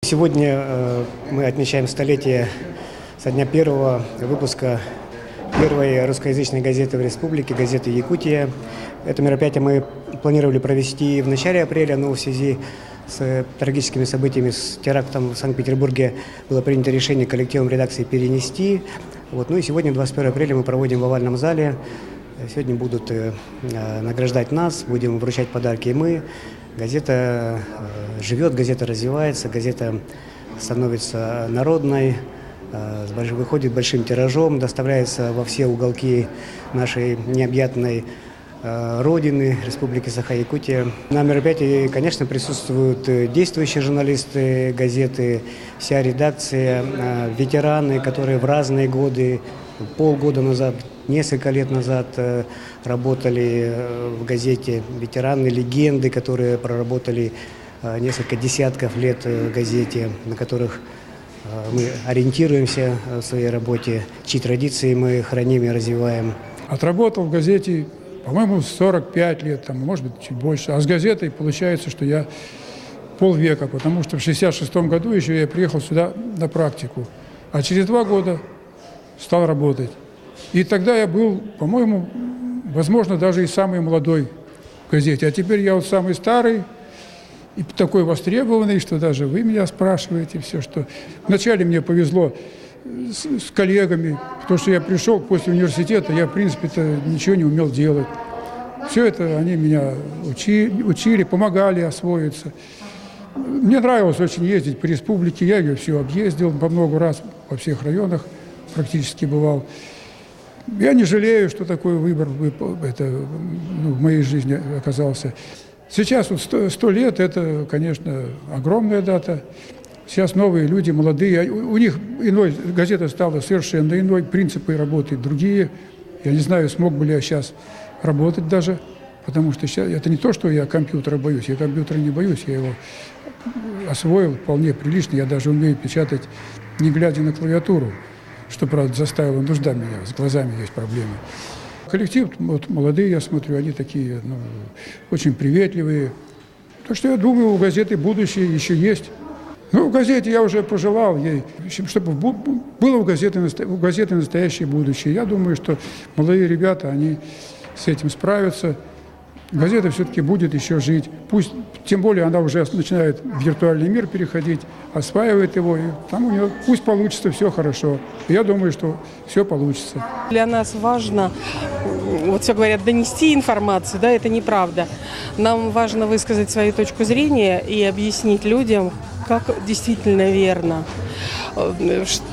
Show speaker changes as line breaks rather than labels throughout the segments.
Сегодня мы отмечаем столетие со дня первого выпуска первой русскоязычной газеты в республике, газеты «Якутия». Это мероприятие мы планировали провести в начале апреля, но в связи с трагическими событиями, с терактом в Санкт-Петербурге, было принято решение коллективом редакции перенести. Ну и сегодня, 21 апреля, мы проводим в овальном зале. Сегодня будут награждать нас, будем вручать подарки и мы. Газета живет, газета развивается, газета становится народной, выходит большим тиражом, доставляется во все уголки нашей необъятной родины, Республики Саха-Якутия. На мероприятии, конечно, присутствуют действующие журналисты газеты, вся редакция, ветераны, которые в разные годы, полгода назад, несколько лет назад работали в газете, ветераны, легенды, которые проработали несколько десятков лет в газете, на которых мы ориентируемся в своей работе, чьи традиции мы храним и развиваем.
Отработал в газете, по-моему, 45 лет, может быть, чуть больше. А с газетой получается, что я полвека, потому что в 1966 году еще я приехал сюда на практику, а через 2 года стал работать. И тогда я был, по-моему, возможно, даже и самый молодой в газете. А теперь я самый старый и такой востребованный, что даже вы меня спрашиваете все, что... Вначале мне повезло с коллегами, потому что я пришел после университета, я, в принципе-то, ничего не умел делать. Все это они меня учили, помогали освоиться. Мне нравилось очень ездить по республике, я ее все объездил по много раз, во всех районах практически бывал. Я не жалею, что такой выбор в моей жизни оказался. Сейчас 100 лет – это, конечно, огромная дата. Сейчас новые люди, молодые, у них газета стала совершенно иной, принципы работы другие. Я не знаю, смог бы ли я сейчас работать даже, потому что сейчас это не то, что я компьютера боюсь, я компьютера не боюсь, я его освоил вполне прилично, я даже умею печатать, не глядя на клавиатуру, что, правда, заставила нужда меня, с глазами есть проблемы. Коллектив, молодые, я смотрю, они такие, очень приветливые. Так что я думаю, у газеты будущее еще есть. В газете я уже пожелал ей, чтобы было у газеты настоящее будущее. Я думаю, что молодые ребята, они с этим справятся. Газета все-таки будет еще жить. Пусть, тем более она уже начинает в виртуальный мир переходить, осваивает его, и там у нее пусть получится все хорошо. Я думаю, что все получится.
Для нас важно, все говорят, донести информацию, да, это неправда. Нам важно высказать свою точку зрения и объяснить людям, как действительно верно,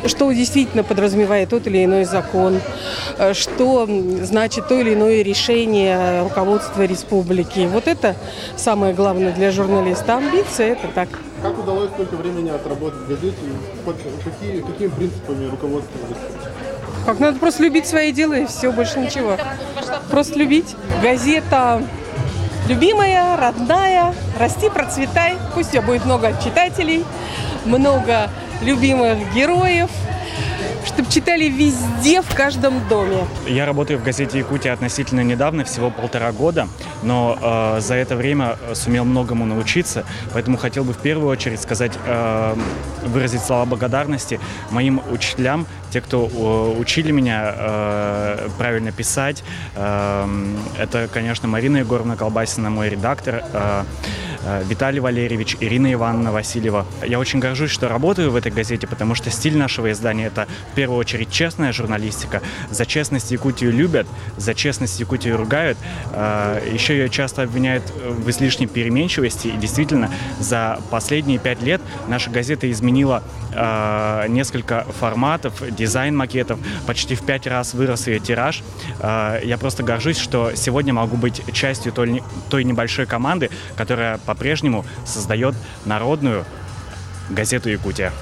что действительно подразумевает тот или иной закон, что значит то или иное решение руководства республики. Вот это самое главное для журналиста. Амбиции – это так.
Как удалось столько времени отработать в газете? Какими принципами руководствовались?
Как надо просто любить свои дела и все, больше ничего. Просто любить. Газета любимая, родная, расти, процветай. Пусть у тебя будет много читателей, много любимых героев, чтобы читали везде, в каждом доме.
Я работаю в газете «Якутия» относительно недавно, всего 1,5 года, но за это время сумел многому научиться, поэтому хотел бы в первую очередь выразить слова благодарности моим учителям, те, кто учили меня правильно писать. Это, конечно, Марина Егоровна Колбасина, мой редактор, Виталий Валерьевич, Ирина Ивановна Васильева. Я очень горжусь, что работаю в этой газете, потому что стиль нашего издания – это в первую очередь честная журналистика. За честность Якутию любят, за честность Якутию ругают. Еще ее часто обвиняют в излишней переменчивости. И действительно, за последние 5 лет наша газета изменила несколько форматов, дизайн макетов, почти в 5 раз вырос ее тираж. Я просто горжусь, что сегодня могу быть частью той небольшой команды, которая по-прежнему создает народную газету «Якутия».